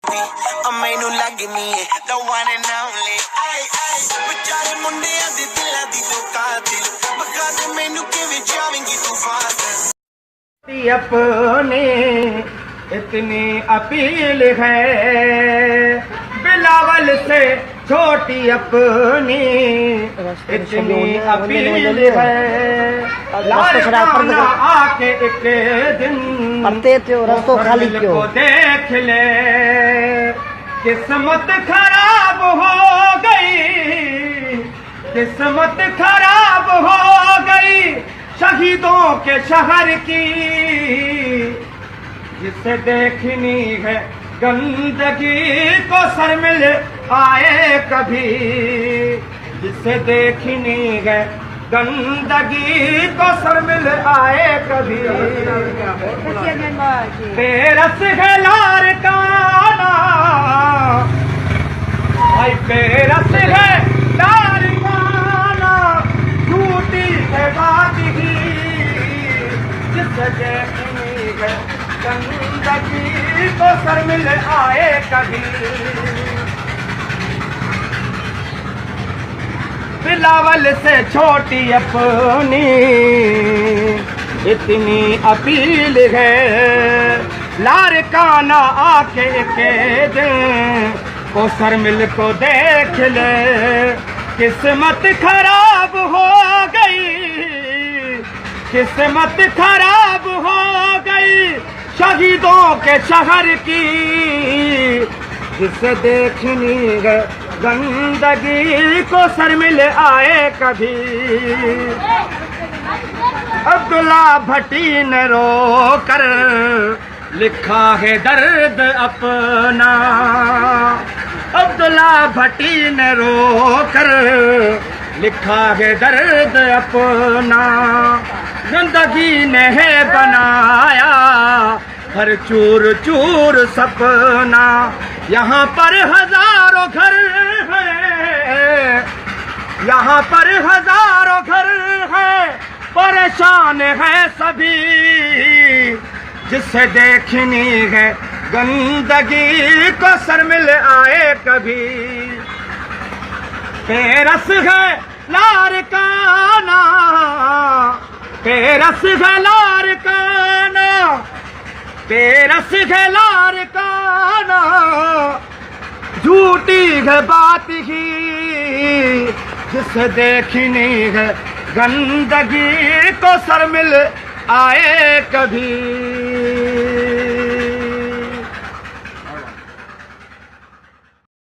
मैनू लगनी है the one and only बेचारे मुंडियां दे दिलां दी तो कातिल बखा दे मैनू किवें जावेंगी तू फास अपनी इतनी अपील है बिलावल से छोटी अपनी इतनी अपील है लारकाना आके एक दिन रस्तो खाली क्यों देख ले किस्मत खराब हो गई किस्मत खराब हो गई शहीदों के शहर की जिसे देखनी है गंदगी को शर्मिल आए कभी जिसे देखनी है गंदगी को शर्मिल आए कभी बेरस है लार काना भाई बेरस है लार काना झूठी है बात ही जिसे देखनी है गंदगी को शर्मिल आए कभी बिलावल से छोटी अपनी इतनी अपील है लारकाना आके के दिन को शर्मिल को देख ले किस्मत खराब हो गई किस्मत खराब हो गई शहीदों के शहर की जिसे देखनी है गंदगी को शर्मिल आए कभी अब्दुल्ला भट्टी ने रो कर लिखा है दर्द अपना अब्दुल्ला भट्टी ने रो कर लिखा है दर्द अपना जिंदगी ने है बनाया हर चूर चूर सपना यहाँ पर हजारों घर है यहाँ पर हजारों घर है परेशान है सभी जिसे देखनी है गंदगी को शर्मिल आए कभी बेरस है लारकाना बेरस है लारकाना बेरस है लारकाना झूठी है बात ही जिसे देखनी है गंदगी को शर्मिल आए कभी